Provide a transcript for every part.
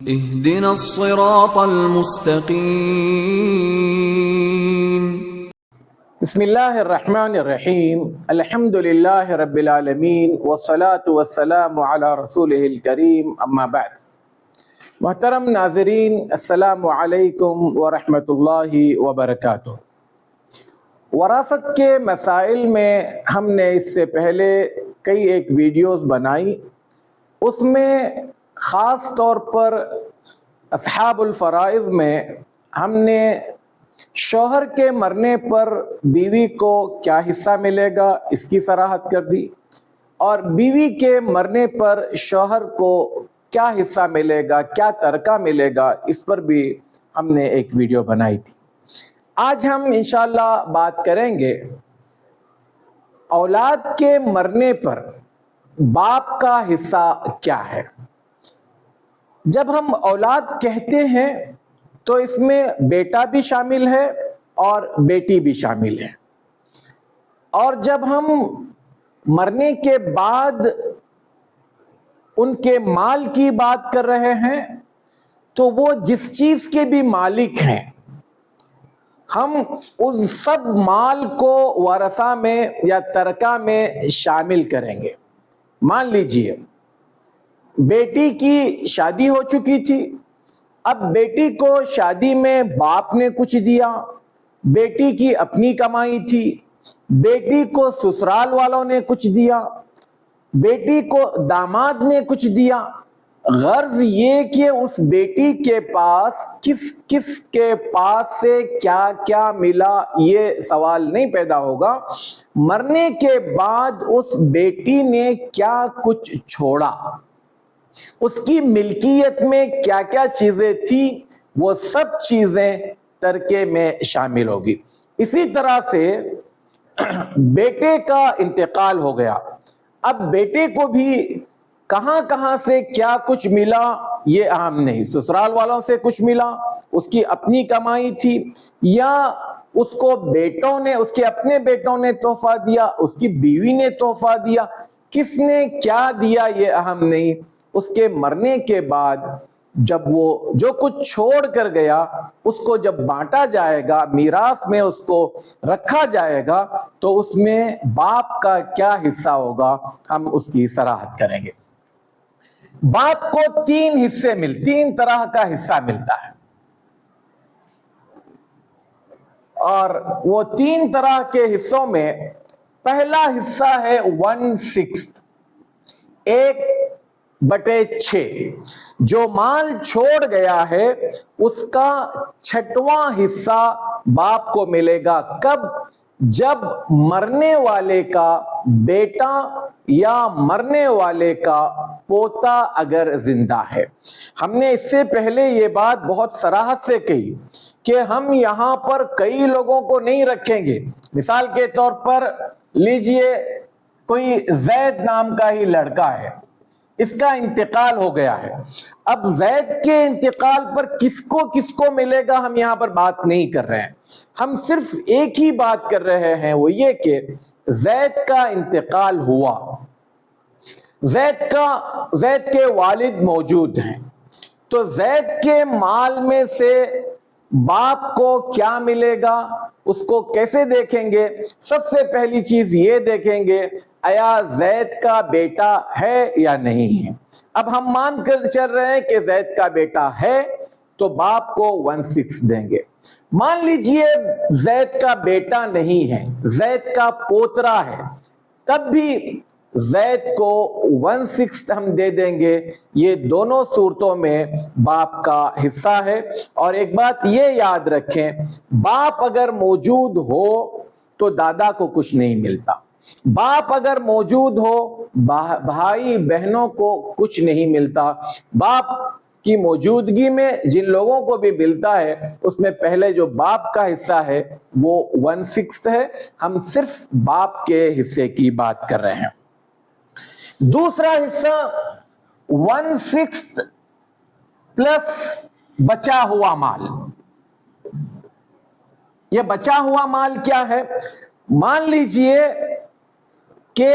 اهدنا الصراط المستقیم۔ بسم اللہ الرحمن الرحیم، الحمد للہ رب العالمین والصلاة والسلام علی رسولہ الکریم، اما بعد۔ محترم ناظرین، السلام علیکم ورحمۃ اللہ وبرکاتہ۔ وراثت کے مسائل میں ہم نے اس سے پہلے کئی ایک ویڈیوز بنائی، اس میں خاص طور پر اصحاب الفرائض میں ہم نے شوہر کے مرنے پر بیوی کو کیا حصہ ملے گا اس کی صراحت کر دی، اور بیوی کے مرنے پر شوہر کو کیا حصہ ملے گا، کیا ترکہ ملے گا، اس پر بھی ہم نے ایک ویڈیو بنائی تھی۔ آج ہم انشاءاللہ بات کریں گے اولاد کے مرنے پر باپ کا حصہ کیا ہے۔ جب ہم اولاد کہتے ہیں تو اس میں بیٹا بھی شامل ہے اور بیٹی بھی شامل ہے، اور جب ہم مرنے کے بعد ان کے مال کی بات کر رہے ہیں تو وہ جس چیز کے بھی مالک ہیں، ہم ان سب مال کو ورثہ میں یا ترکہ میں شامل کریں گے۔ مان لیجئے بیٹی کی شادی ہو چکی تھی، اب بیٹی کو شادی میں باپ نے کچھ دیا، بیٹی کی اپنی کمائی تھی، بیٹی کو سسرال والوں نے کچھ دیا، بیٹی کو داماد نے کچھ دیا۔ غرض یہ کہ اس بیٹی کے پاس کس کے پاس سے کیا کیا ملا، یہ سوال نہیں پیدا ہوگا۔ مرنے کے بعد اس بیٹی نے کیا کچھ چھوڑا، اس کی ملکیت میں کیا کیا چیزیں تھی، وہ سب چیزیں ترکے میں شامل ہوگی۔ اسی طرح سے بیٹے کا انتقال ہو گیا، اب بیٹے کو بھی کہاں کہاں سے کیا کچھ ملا یہ اہم نہیں، سسرال والوں سے کچھ ملا، اس کی اپنی کمائی تھی، یا اس کو بیٹوں نے، اس کے اپنے بیٹوں نے تحفہ دیا، اس کی بیوی نے تحفہ دیا، کس نے کیا دیا یہ اہم نہیں۔ اس کے مرنے کے بعد جب وہ جو کچھ چھوڑ کر گیا اس کو جب بانٹا جائے گا، میراث میں اس کو رکھا جائے گا، تو اس میں باپ کا کیا حصہ ہوگا ہم اس کی صراحت کریں گے۔ باپ کو تین طرح کا حصہ ملتا ہے، اور وہ تین طرح کے حصوں میں پہلا حصہ ہے 1/6، 1/6۔ جو مال چھوڑ گیا ہے اس کا 6واں حصہ باپ کو ملے گا۔ کب؟ جب مرنے والے کا بیٹا یا مرنے والے کا پوتا اگر زندہ ہے۔ ہم نے اس سے پہلے یہ بات بہت صراحت سے کہی کہ ہم یہاں پر کئی لوگوں کو نہیں رکھیں گے۔ مثال کے طور پر لیجئے کوئی زید نام کا ہی لڑکا ہے، اس کا انتقال ہو گیا ہے، اب زید کے انتقال پر کس کو ملے گا ہم یہاں پر بات نہیں کر رہے ہیں، ہم صرف ایک ہی بات کر رہے ہیں، وہ یہ کہ زید کا انتقال ہوا، زید کے والد موجود ہیں، تو زید کے مال میں سے باپ کو کیا ملے گا، اس کو کیسے دیکھیں گے؟ سب سے پہلی چیز یہ دیکھیں گے آیا زید کا بیٹا ہے یا نہیں ہے۔ اب ہم مان کر چل رہے ہیں کہ زید کا بیٹا ہے تو باپ کو 1/6 دیں گے۔ مان لیجئے زید کا بیٹا نہیں ہے، زید کا پوترا ہے، تب بھی زید کو 1/6 ہم دے دیں گے۔ یہ دونوں صورتوں میں باپ کا حصہ ہے۔ اور ایک بات یہ یاد رکھیں، باپ اگر موجود ہو تو دادا کو کچھ نہیں ملتا، باپ اگر موجود ہو بھائی بہنوں کو کچھ نہیں ملتا۔ باپ کی موجودگی میں جن لوگوں کو بھی ملتا ہے اس میں پہلے جو باپ کا حصہ ہے وہ 1/6 ہے۔ ہم صرف باپ کے حصے کی بات کر رہے ہیں۔ دوسرا حصہ 1/6 پلس بچا ہوا مال۔ یہ بچا ہوا مال کیا ہے؟ مان لیجئے کہ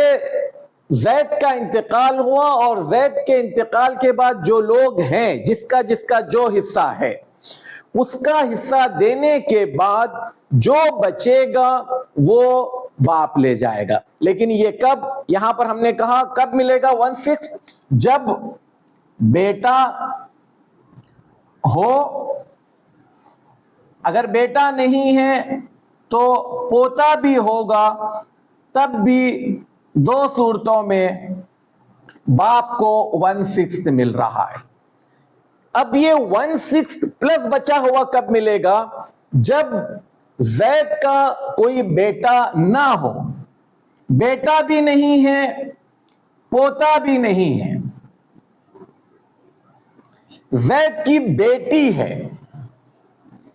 زید کا انتقال ہوا اور زید کے انتقال کے بعد جو لوگ ہیں جس کا جو حصہ ہے اس کا حصہ دینے کے بعد جو بچے گا وہ باپ لے جائے گا. لیکن یہ کب؟ یہاں پر ہم نے کہا کب ملے گا 1/6 جب بیٹا ہو. اگر بیٹا نہیں ہے تو پوتا بھی ہوگا تب بھی دو صورتوں میں باپ کو 1/6 مل رہا ہے. اب یہ 1/6 پلس بچا ہوا کب ملے گا؟ جب زید کا کوئی بیٹا نہ ہو، بیٹا بھی نہیں ہے پوتا بھی نہیں ہے، زید کی بیٹی ہے،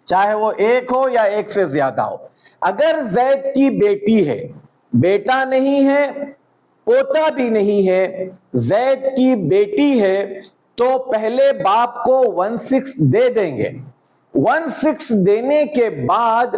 چاہے وہ ایک ہو یا ایک سے زیادہ ہو. اگر زید کی بیٹی ہے، بیٹا نہیں ہے پوتا بھی نہیں ہے، زید کی بیٹی ہے، تو پہلے باپ کو 1/6 دے دیں گے. 1/6 دینے کے بعد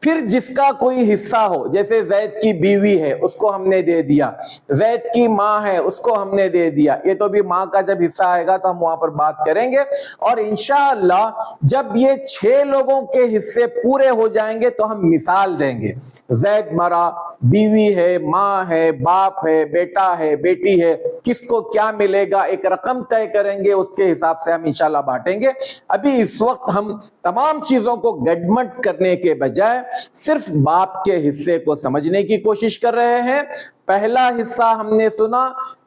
پھر جس کا کوئی حصہ ہو، جیسے زید کی بیوی ہے اس کو ہم نے دے دیا، زید کی ماں ہے اس کو ہم نے دے دیا. یہ تو بھی ماں کا جب حصہ آئے گا تو ہم وہاں پر بات کریں گے. اور انشاءاللہ جب یہ 6 لوگوں کے حصے پورے ہو جائیں گے تو ہم مثال دیں گے. زید مرا، بیوی ہے، ماں ہے، باپ ہے، بیٹا ہے، بیٹی ہے، کس کو کیا ملے گا ایک رقم طے کریں گے، اس کے حساب سے ہم انشاءاللہ بانٹیں گے. ابھی اس وقت ہم تمام چیزوں کو گڈمٹ کرنے کے بجائے صرف باپ کے حصے کو سمجھنے کی کوشش کر رہے ہیں. پہلا حصہ ہم نے سنا،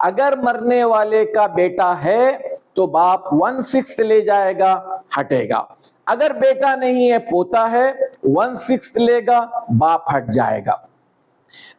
اگر مرنے والے کا بیٹا ہے تو باپ 1/6 لے جائے گا، ہٹے گا. اگر بیٹا نہیں ہے پوتا ہے 1/6 لے گا، باپ ہٹ جائے گا.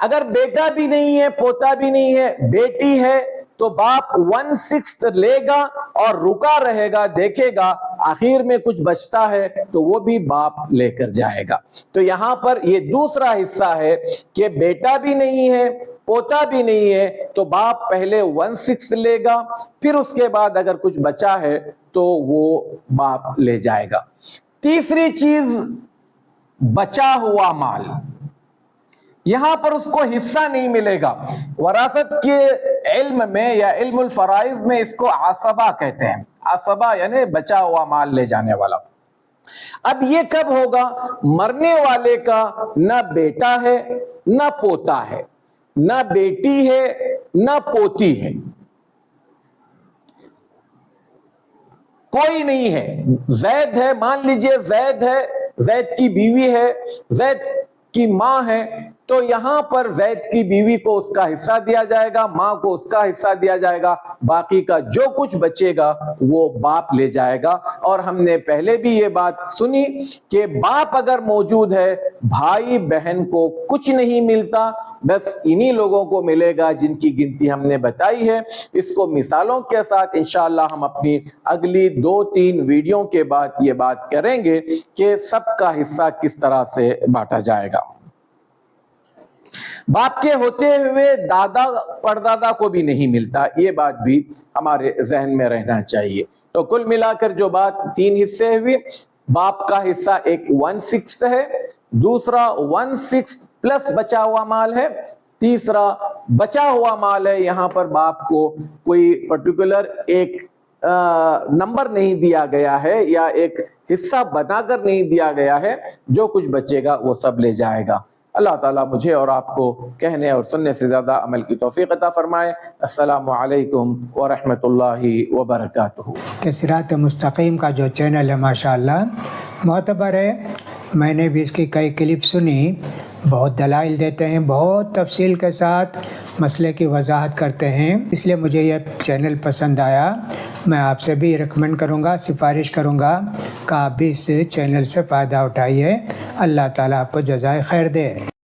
اگر بیٹا بھی نہیں ہے پوتا بھی نہیں ہے، بیٹی ہے تو باپ 1/6 لے گا اور رکا رہے گا، دیکھے گا آخر میں کچھ بچتا ہے تو وہ بھی باپ لے کر جائے گا. تو یہاں پر یہ دوسرا حصہ ہے کہ بیٹا بھی نہیں ہے پوتا بھی نہیں ہے تو باپ پہلے 1/6 لے گا، پھر اس کے بعد اگر کچھ بچا ہے تو وہ باپ لے جائے گا. تیسری چیز بچا ہوا مال. یہاں پر اس کو حصہ نہیں ملے گا. وراثت کے علم میں یا علم الفرائض میں اس کو عصبہ کہتے ہیں. عصبہ یعنی بچا ہوا مال لے جانے والا. اب یہ کب ہوگا؟ مرنے والے کا نہ بیٹا ہے نہ پوتا ہے، نہ بیٹی ہے نہ پوتی ہے، کوئی نہیں ہے. زید ہے، مان لیجئے زید ہے، زید کی بیوی ہے، زید کی ماں ہے، تو یہاں پر زید کی بیوی کو اس کا حصہ دیا جائے گا، ماں کو اس کا حصہ دیا جائے گا، باقی کا جو کچھ بچے گا وہ باپ لے جائے گا. اور ہم نے پہلے بھی یہ بات سنی کہ باپ اگر موجود ہے بھائی بہن کو کچھ نہیں ملتا، بس انہی لوگوں کو ملے گا جن کی گنتی ہم نے بتائی ہے. اس کو مثالوں کے ساتھ انشاءاللہ ہم اپنی اگلی 2-3 ویڈیو کے بعد یہ بات کریں گے کہ سب کا حصہ کس طرح سے بانٹا جائے گا. باپ کے ہوتے ہوئے دادا پردادا کو بھی نہیں ملتا، یہ بات بھی ہمارے ذہن میں رہنا چاہیے. تو کل ملا کر جو بات 3 حصے ہوئی، باپ کا حصہ ایک 1/6 ہے، دوسرا 1/6 پلس بچا ہوا مال ہے، تیسرا بچا ہوا مال ہے. یہاں پر باپ کو کوئی پرٹیکولر ایک نمبر نہیں دیا گیا ہے یا ایک حصہ بنا کر نہیں دیا گیا ہے، جو کچھ بچے گا وہ سب لے جائے گا. اللہ تعالیٰ مجھے اور آپ کو کہنے اور سننے سے زیادہ عمل کی توفیق عطا فرمائے. السلام علیکم ورحمۃ اللہ وبرکاتہ. کہ صراط مستقیم کا جو چینل ہے ماشاءاللہ معتبر ہے. میں نے بھی اس کی کئی کلپ سنی، بہت دلائل دیتے ہیں، بہت تفصیل کے ساتھ مسئلے کی وضاحت کرتے ہیں، اس لیے مجھے یہ چینل پسند آیا. میں آپ سے بھی ریکمینڈ کروں گا، سفارش کروں گا کہ آپ بھی اس چینل سے فائدہ اٹھائیے. اللہ تعالیٰ آپ کو جزائے خیر دے.